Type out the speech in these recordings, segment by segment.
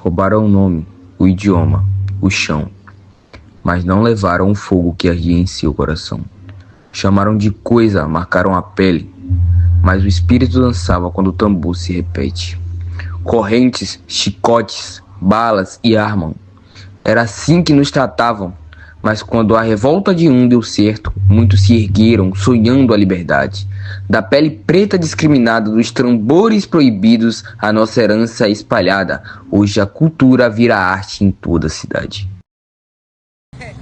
Roubaram o nome, o idioma, o chão, mas não levaram o fogo que ardia em seu coração. Chamaram de coisa, marcaram a pele, mas o espírito dançava quando o tambor se repete. Correntes, chicotes, balas e armas. Era assim que nos tratavam, mas quando a revolta de um deu certo, muitos se ergueram, sonhando a liberdade. Da pele preta discriminada, dos tambores proibidos, a nossa herança é espalhada. Hoje a cultura vira arte em toda a cidade.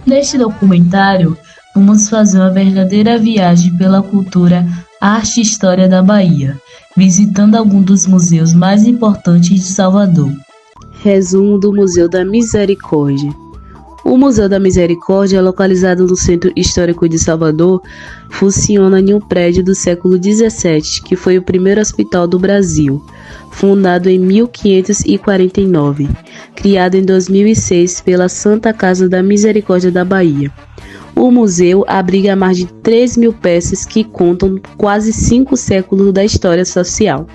Neste documentário, vamos fazer uma verdadeira viagem pela cultura, arte e história da Bahia, visitando alguns dos museus mais importantes de Salvador. Resumo do Museu da Misericórdia. O Museu da Misericórdia, localizado no Centro Histórico de Salvador, funciona em um prédio do século XVII, que foi o primeiro hospital do Brasil, fundado em 1549, criado em 2006 pela Santa Casa da Misericórdia da Bahia. O museu abriga mais de 3.000 peças que contam quase 5 séculos da história social,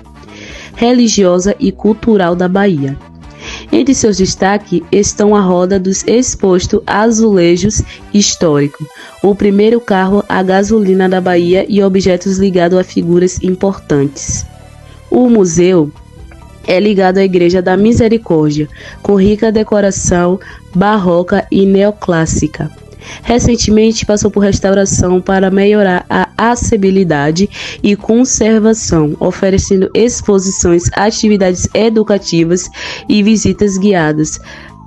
religiosa e cultural da Bahia. Entre seus destaques estão a roda dos expostos azulejos históricos, o primeiro carro a gasolina da Bahia e objetos ligados a figuras importantes. O museu é ligado à Igreja da Misericórdia, com rica decoração barroca e neoclássica. Recentemente passou por restauração para melhorar a acessibilidade e conservação, oferecendo exposições, atividades educativas e visitas guiadas,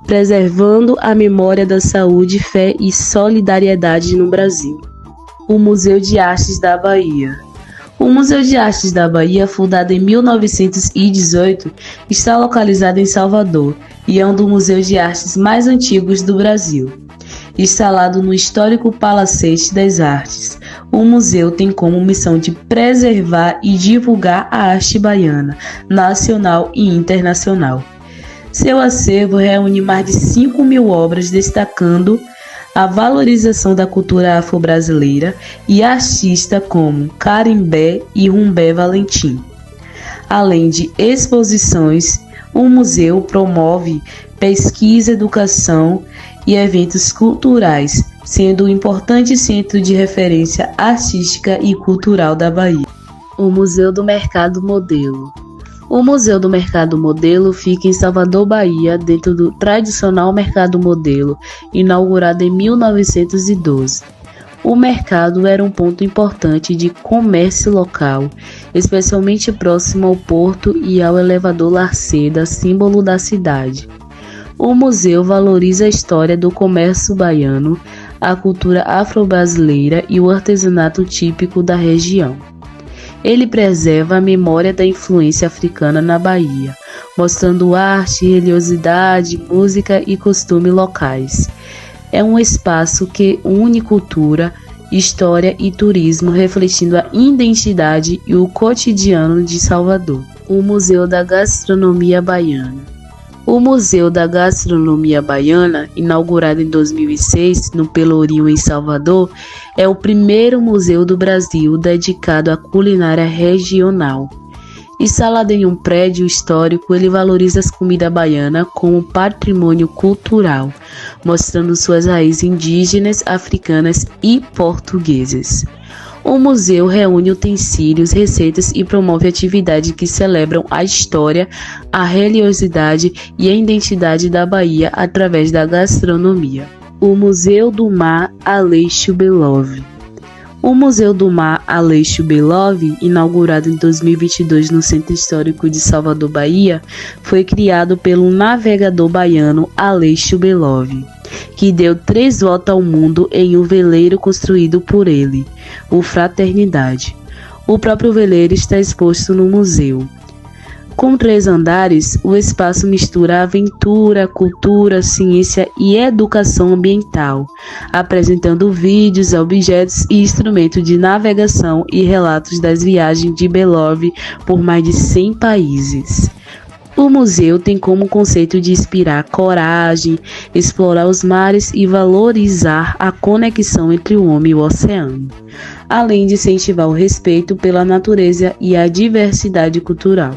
preservando a memória da saúde, fé e solidariedade no Brasil. O Museu de Artes da Bahia. O Museu de Artes da Bahia, fundado em 1918, está localizado em Salvador e é um dos museus de artes mais antigos do Brasil. Instalado no histórico Palacete das Artes, o museu tem como missão de preservar e divulgar a arte baiana, nacional e internacional. Seu acervo reúne mais de 5.000 obras, destacando a valorização da cultura afro-brasileira e artistas como Carimbé e Rumbé Valentim. Além de exposições, o museu promove pesquisa, educação e eventos culturais, sendo um importante centro de referência artística e cultural da Bahia. O Museu do Mercado Modelo. O Museu do Mercado Modelo fica em Salvador, Bahia, dentro do tradicional Mercado Modelo, inaugurado em 1912. O mercado era um ponto importante de comércio local, especialmente próximo ao porto e ao elevador Lacerda, símbolo da cidade. O museu valoriza a história do comércio baiano, a cultura afro-brasileira e o artesanato típico da região. Ele preserva a memória da influência africana na Bahia, mostrando arte, religiosidade, música e costumes locais. É um espaço que une cultura, história e turismo, refletindo a identidade e o cotidiano de Salvador. O Museu da Gastronomia Baiana. O Museu da Gastronomia Baiana, inaugurado em 2006 no Pelourinho, em Salvador, é o primeiro museu do Brasil dedicado à culinária regional. Instalado em um prédio histórico, ele valoriza as comidas baianas como patrimônio cultural, mostrando suas raízes indígenas, africanas e portuguesas. O museu reúne utensílios, receitas e promove atividades que celebram a história, a religiosidade e a identidade da Bahia através da gastronomia. O Museu do Mar Aleixo Belove. O Museu do Mar Aleixo Belove, inaugurado em 2022 no Centro Histórico de Salvador, Bahia, foi criado pelo navegador baiano Aleixo Belove, que deu 3 voltas ao mundo em um veleiro construído por ele, o Fraternidade. O próprio veleiro está exposto no museu. Com 3 andares, o espaço mistura aventura, cultura, ciência e educação ambiental, apresentando vídeos, objetos e instrumentos de navegação e relatos das viagens de Belove por mais de 100 países. O museu tem como conceito de inspirar coragem, explorar os mares e valorizar a conexão entre o homem e o oceano, além de incentivar o respeito pela natureza e a diversidade cultural.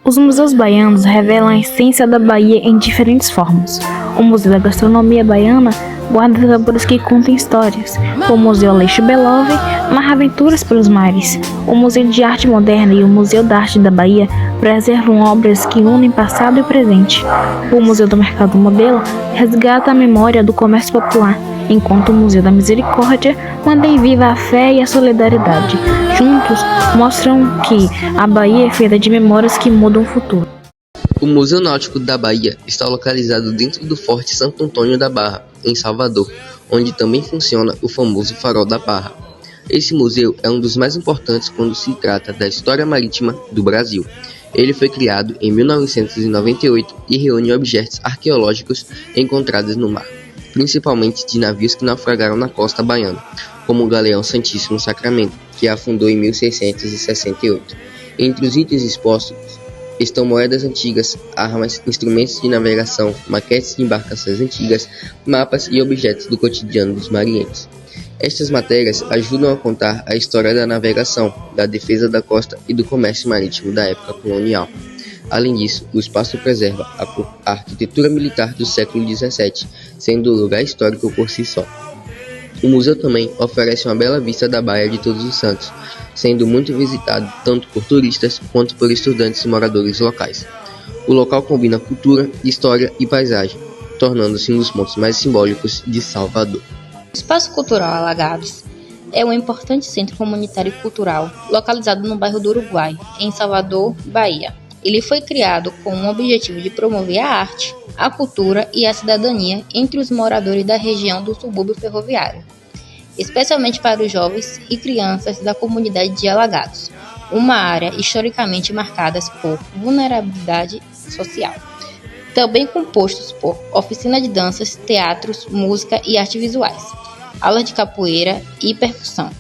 Os museus baianos revelam a essência da Bahia em diferentes formas. O Museu da Gastronomia Baiana guarda sabores que contam histórias. O Museu Aleixo Belove narra aventuras pelos mares. O Museu de Arte Moderna e o Museu da Arte da Bahia preservam obras que unem passado e presente. O Museu do Mercado Modelo resgata a memória do comércio popular, enquanto o Museu da Misericórdia mantém viva a fé e a solidariedade. Juntos, mostram que a Bahia é feita de memórias que mudam o futuro. O Museu Náutico da Bahia está localizado dentro do Forte Santo Antônio da Barra, em Salvador, onde também funciona o famoso Farol da Barra. Esse museu é um dos mais importantes quando se trata da história marítima do Brasil. Ele foi criado em 1998 e reúne objetos arqueológicos encontrados no mar, principalmente de navios que naufragaram na costa baiana, como o Galeão Santíssimo Sacramento, que afundou em 1668. Entre os itens expostos estão moedas antigas, armas, instrumentos de navegação, maquetes de embarcações antigas, mapas e objetos do cotidiano dos marinheiros. Estas matérias ajudam a contar a história da navegação, da defesa da costa e do comércio marítimo da época colonial. Além disso, o espaço preserva a arquitetura militar do século XVII, sendo um lugar histórico por si só. O museu também oferece uma bela vista da Baía de Todos os Santos, sendo muito visitado tanto por turistas quanto por estudantes e moradores locais. O local combina cultura, história e paisagem, tornando-se um dos pontos mais simbólicos de Salvador. O Espaço Cultural Alagados é um importante centro comunitário e cultural localizado no bairro do Uruguai, em Salvador, Bahia. Ele foi criado com o objetivo de promover a arte, a cultura e a cidadania entre os moradores da região do subúrbio ferroviário, especialmente para os jovens e crianças da comunidade de Alagados, uma área historicamente marcada por vulnerabilidade social. Também compostos por oficina de danças, teatros, música e artes visuais, aulas de capoeira e percussão,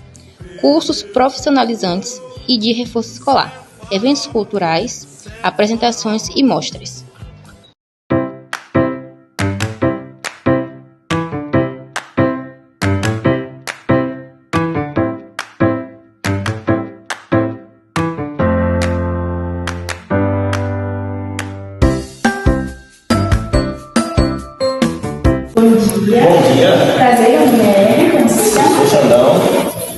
cursos profissionalizantes e de reforço escolar, eventos culturais, apresentações e mostras. Bom dia. Prazer, Guilherme. Como você está? Sou Xandão.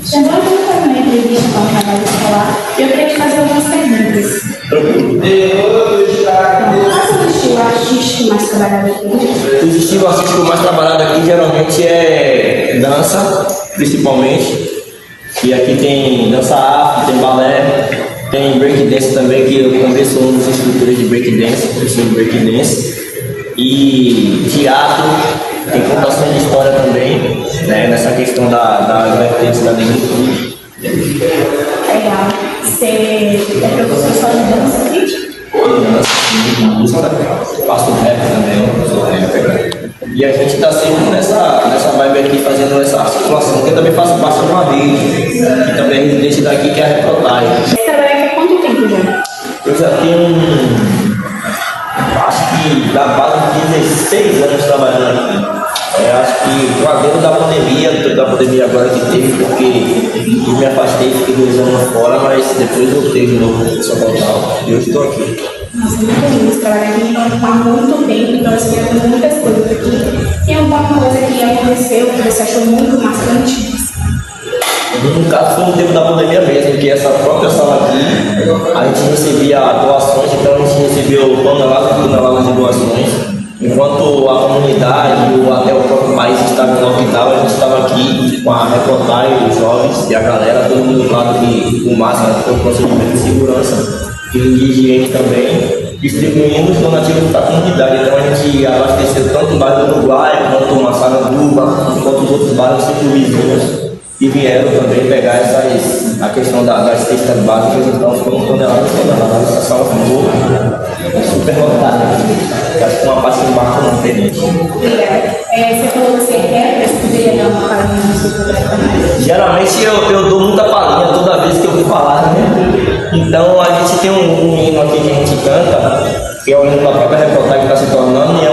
Xandão, eu vou fazer uma entrevista com o trabalho escolar e eu queria te fazer algumas perguntas. Qual é o estilo artístico mais trabalhado aqui? O estilo artístico mais trabalhado aqui geralmente é dança, principalmente. E aqui tem dança afro, tem balé, tem breakdance também, que eu também sou um dos instrutores de breakdance, professor de breakdance. E teatro, tem contação de história também, né, nessa questão da vertente da negritude. Legal. Você é professor só de dança aqui? De música, faço rap também, sou rapper. E a gente está sempre nessa vibe aqui, fazendo essa articulação, porque eu também faço parte de uma rede, que também é residente daqui, que é a Reprotagem. Você trabalha aqui há quanto tempo já? Eu já tenho acho que da base de 16 anos trabalhando aqui. Acho que com a dentro da pandemia agora que teve, porque eu me afastei, fiquei 2 anos fora, mas depois voltei de novo para São Paulo e eu estou aqui. Nossa, muito lindo, você trabalha aqui há muito tempo, então você já tem muitas coisas aqui. Tem alguma coisa que aconteceu que você achou muito marcante? No caso foi no tempo da pandemia mesmo, que essa própria sala aqui, a gente recebia doações, então a gente recebeu toneladas de doações, enquanto a comunidade ou até o próprio país estava em lockdown, a gente estava aqui com a reportagem, os jovens e a galera, todo mundo claro que com máscara, com procedimento de segurança e de higiene também, distribuindo os donativos para a comunidade. Então a gente abasteceu tanto o bairro do Uruguai, quanto o Massaranduba, quanto os outros bairros vizinhos. E vieram também pegar a questão das cestas básicas, então foram toneladas, essa sala ficou super lotada. Acho que uma parte de baixo não tem. Você falou que você quer, você poderia dar uma palhinha no seu programa também? Geralmente eu dou muita palhinha toda vez que eu vou falar, né? Então a gente tem um hino aqui que a gente canta, que é o hino da própria reportagem que está se tornando, e é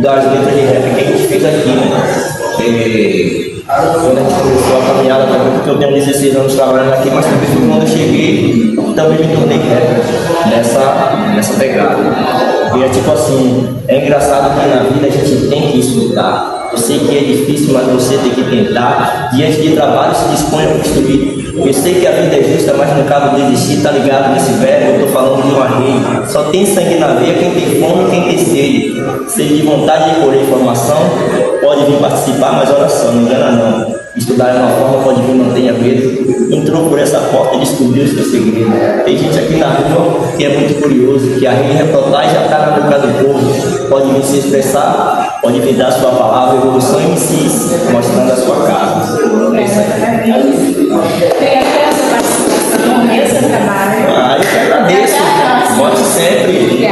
das letras de rap que a gente fez aqui, né? quando a gente começou a caminhada também, porque eu tenho 16 anos trabalhando aqui, mas também quando eu cheguei, também me tornei nessa pegada. E é tipo assim, é engraçado que na vida a gente tem que estudar. Eu sei que é difícil, mas você tem que tentar. Diante de trabalho, se dispõe a construir. Eu sei que a vida é justa, mas não cabe desistir, tá ligado nesse verbo? Eu tô falando de uma rei. Só tem sangue na veia quem tem fome e quem tem sede. Sede de vontade de colher informação, pode vir participar, mas oração, não engana não. Estudar é uma forma, pode vir, não tenha medo. Entrou por essa porta e descobriu o seu segredo. Tem gente aqui na rua que é muito curioso, que a rede reportagem já está na boca do povo. Pode vir se expressar, pode vir dar a sua palavra, evolução em si, mostrando a sua casa. É isso aí. Seu trabalho. Eu que agradeço. Volte sempre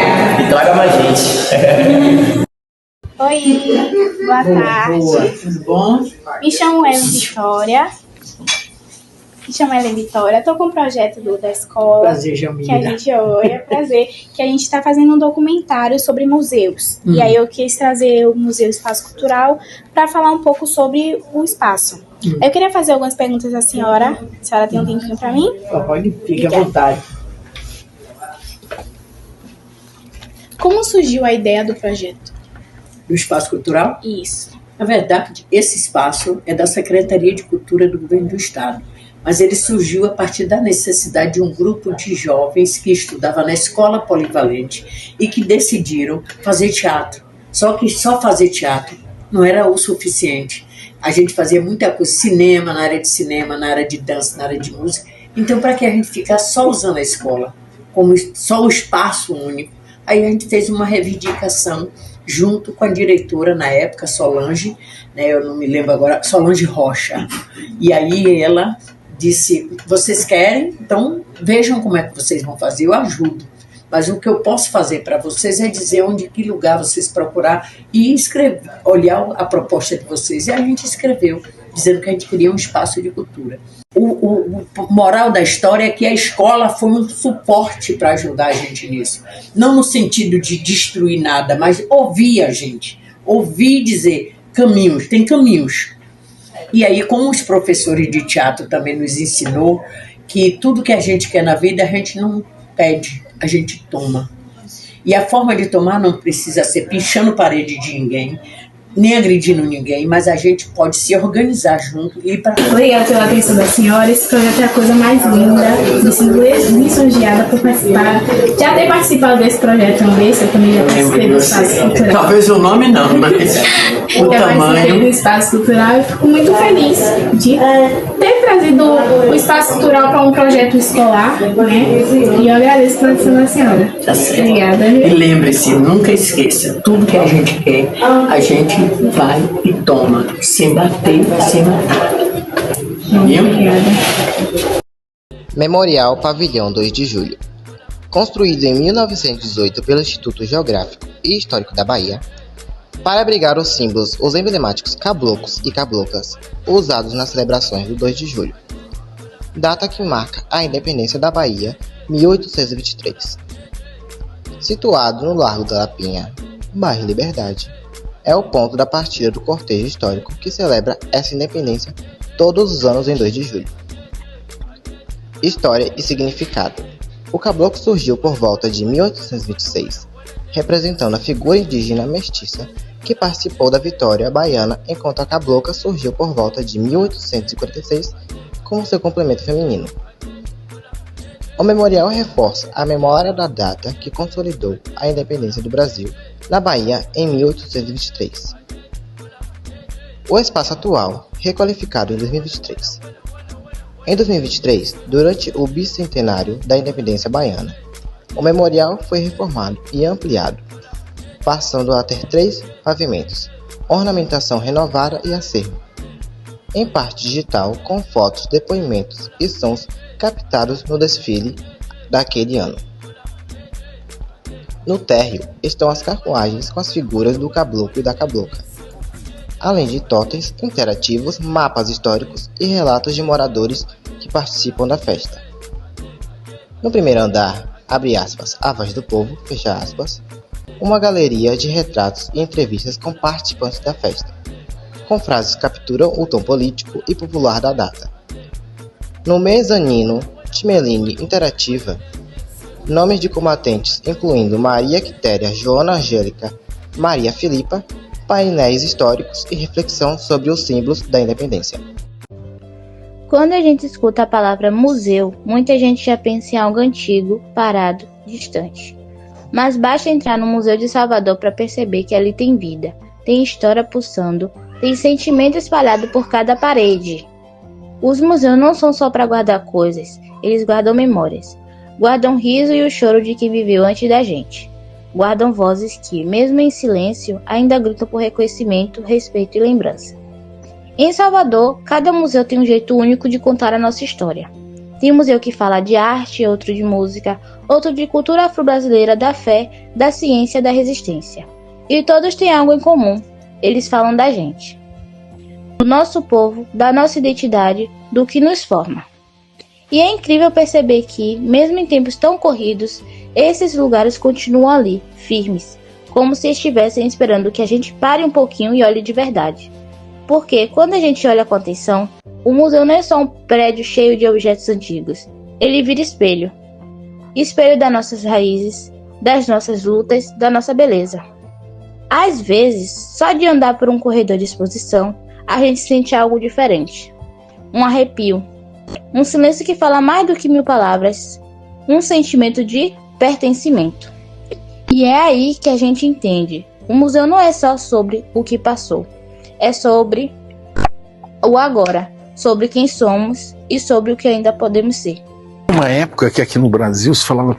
e traga mais gente. Oi, boa tarde. Boa, tudo bom? Me chamo Ellen Vitória. Estou com um projeto da escola. Prazer, Jamila. Que a gente prazer. Que a gente está fazendo um documentário sobre museus. E aí eu quis trazer o Museu Espaço Cultural para falar um pouco sobre o espaço. Eu queria fazer algumas perguntas à senhora. A senhora tem um tempinho para mim? Pode, fique à vontade. Como surgiu a ideia do projeto? Do Espaço Cultural? Isso. Na verdade, esse espaço é da Secretaria de Cultura do Governo do Estado, mas ele surgiu a partir da necessidade de um grupo de jovens que estudava na escola polivalente e que decidiram fazer teatro. Só que só fazer teatro não era o suficiente. A gente fazia muita coisa, cinema, na área de dança, na área de música. Então, para que a gente ficasse só usando a escola, como só o espaço único, aí a gente fez uma reivindicação junto com a diretora, na época, Solange, né, eu não me lembro agora, Solange Rocha. E aí ela disse, vocês querem? Então vejam como é que vocês vão fazer, eu ajudo. Mas o que eu posso fazer para vocês é dizer onde, que lugar vocês procurar e escrever, olhar a proposta de vocês. E a gente escreveu, dizendo que a gente queria um espaço de cultura. O moral da história é que a escola foi um suporte para ajudar a gente nisso. Não no sentido de destruir nada, mas ouvir a gente. Ouvir dizer caminhos, tem caminhos. E aí, como os professores de teatro também nos ensinou, que tudo que a gente quer na vida a gente não pede, a gente toma. E a forma de tomar não precisa ser pichando parede de ninguém, nem agredindo ninguém, mas a gente pode se organizar junto e ir para frente. Obrigada pela atenção da senhora. Esse projeto é a coisa mais linda. Me sinto lisonjeada por participar. Já ter participado desse projeto uma vez, eu também já participei do Espaço Cultural. Talvez o nome não, mas o participei do Espaço Cultural e fico muito feliz de ter trazido o Espaço Cultural para um projeto escolar, né? E eu agradeço pela atenção da senhora. Tá certo. Obrigada. E lembre-se, nunca esqueça, tudo que a gente quer, a gente vai e toma, sem bater, sem matar. Memorial Pavilhão 2 de Julho. Construído em 1918 pelo Instituto Geográfico e Histórico da Bahia, para abrigar os símbolos, os emblemáticos caboclos e caboclas, usados nas celebrações do 2 de julho. Data que marca a independência da Bahia, 1823. Situado no Largo da Lapinha, bairro Liberdade, é o ponto da partida do cortejo histórico que celebra essa independência todos os anos em 2 de julho. História e significado. O caboclo surgiu por volta de 1826, representando a figura indígena mestiça que participou da vitória baiana, enquanto a cabocla surgiu por volta de 1846 como seu complemento feminino. O memorial reforça a memória da data que consolidou a independência do Brasil na Bahia em 1823. O espaço atual, requalificado em 2023. Em 2023, durante o bicentenário da independência baiana, o memorial foi reformado e ampliado, passando a ter 3 pavimentos, ornamentação renovada e acervo, em parte digital com fotos, depoimentos e sons captados no desfile daquele ano. No térreo estão as carruagens com as figuras do caboclo e da cabocla, além de totens interativos, mapas históricos e relatos de moradores que participam da festa. No primeiro andar, abre aspas, a voz do povo, fecha aspas, uma galeria de retratos e entrevistas com participantes da festa, com frases que capturam o tom político e popular da data. No mezanino, Timeline interativa, nomes de combatentes incluindo Maria Quitéria, Joana Angélica, Maria Filipa, painéis históricos e reflexão sobre os símbolos da independência. Quando a gente escuta a palavra museu, muita gente já pensa em algo antigo, parado, distante. Mas basta entrar no Museu de Salvador para perceber que ali tem vida, tem história pulsando, tem sentimento espalhado por cada parede. Os museus não são só para guardar coisas, eles guardam memórias. Guardam o riso e o choro de quem viveu antes da gente. Guardam vozes que, mesmo em silêncio, ainda gritam por reconhecimento, respeito e lembrança. Em Salvador, cada museu tem um jeito único de contar a nossa história. Tem um museu que fala de arte, outro de música, outro de cultura afro-brasileira, da fé, da ciência, da resistência. E todos têm algo em comum. Eles falam da gente. Do nosso povo, da nossa identidade, do que nos forma. E é incrível perceber que, mesmo em tempos tão corridos, esses lugares continuam ali, firmes, como se estivessem esperando que a gente pare um pouquinho e olhe de verdade. Porque, quando a gente olha com atenção, o museu não é só um prédio cheio de objetos antigos. Ele vira espelho. Espelho das nossas raízes, das nossas lutas, da nossa beleza. Às vezes, só de andar por um corredor de exposição, a gente sente algo diferente. Um arrepio. Um silêncio que fala mais do que 1000 palavras. Um sentimento de pertencimento. E é aí que a gente entende. O museu não é só sobre o que passou. É sobre o agora, sobre quem somos e sobre o que ainda podemos ser. Uma época que aqui no Brasil se falava,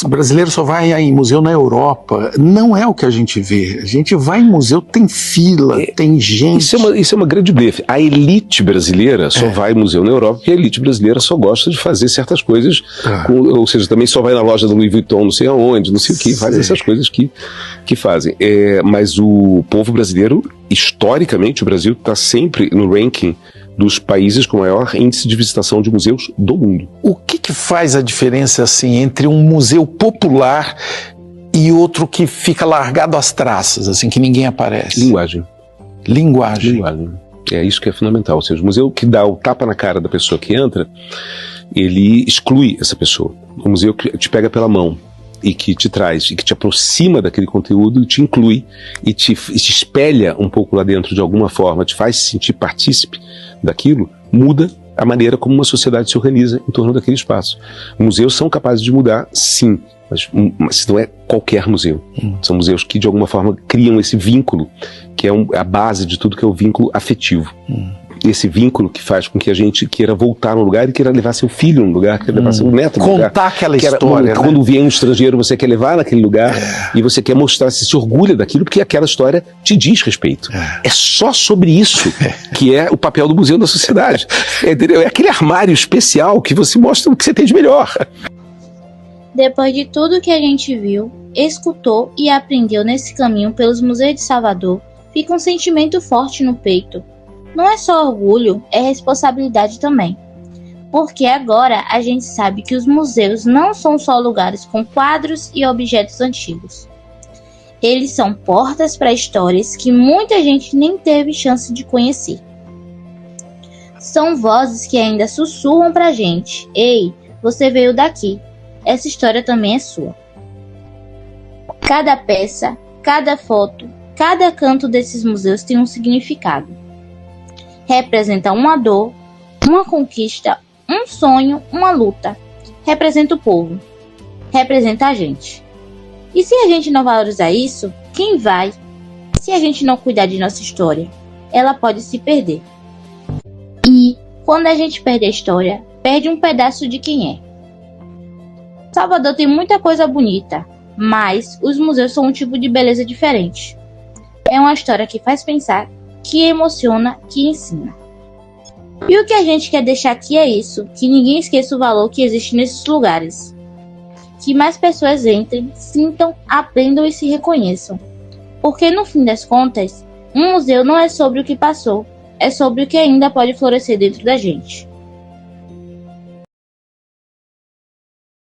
brasileiro só vai em museu na Europa. Não é o que a gente vê. A gente vai em museu, tem fila, tem gente. Isso é uma grande blefe. A elite brasileira só vai em museu na Europa porque a elite brasileira só gosta de fazer certas coisas, ou seja, também só vai na loja do Louis Vuitton, não sei aonde, não sei o que, faz essas coisas que fazem. Mas o povo brasileiro, historicamente, o Brasil está sempre no ranking dos países com maior índice de visitação de museus do mundo. O que faz a diferença assim entre um museu popular e outro que fica largado às traças, assim, que ninguém aparece? Linguagem. É isso que é fundamental. Ou seja, o museu que dá o tapa na cara da pessoa que entra, ele exclui essa pessoa. O museu que te pega pela mão e que te traz, e que te aproxima daquele conteúdo, te inclui e te espelha um pouco lá dentro de alguma forma, te faz se sentir partícipe daquilo, muda a maneira como uma sociedade se organiza em torno daquele espaço. Museus são capazes de mudar, sim, mas não é qualquer museu. São museus que de alguma forma criam esse vínculo, que é a base de tudo, que é o vínculo afetivo. Esse vínculo que faz com que a gente queira voltar num lugar e queira levar seu filho num lugar, queira levar seu neto num lugar. Contar aquela história, né? Quando vier um estrangeiro, você quer levar naquele lugar e você quer mostrar, se orgulha daquilo, porque aquela história te diz respeito. É só sobre isso que é o papel do museu na sociedade. É aquele armário especial que você mostra o que você tem de melhor. Depois de tudo que a gente viu, escutou e aprendeu nesse caminho pelos museus de Salvador, fica um sentimento forte no peito. Não é só orgulho, é responsabilidade também. Porque agora a gente sabe que os museus não são só lugares com quadros e objetos antigos. Eles são portas para histórias que muita gente nem teve chance de conhecer. São vozes que ainda sussurram pra gente: ei, você veio daqui, essa história também é sua. Cada peça, cada foto, cada canto desses museus tem um significado. Representa uma dor, uma conquista, um sonho, uma luta. Representa o povo. Representa a gente. E se a gente não valorizar isso, quem vai? Se a gente não cuidar de nossa história, ela pode se perder. E, quando a gente perde a história, perde um pedaço de quem é. Salvador tem muita coisa bonita, mas os museus são um tipo de beleza diferente. É uma história que faz pensar, que emociona, que ensina. E o que a gente quer deixar aqui é isso, que ninguém esqueça o valor que existe nesses lugares. Que mais pessoas entrem, sintam, aprendam e se reconheçam. Porque no fim das contas, um museu não é sobre o que passou, é sobre o que ainda pode florescer dentro da gente.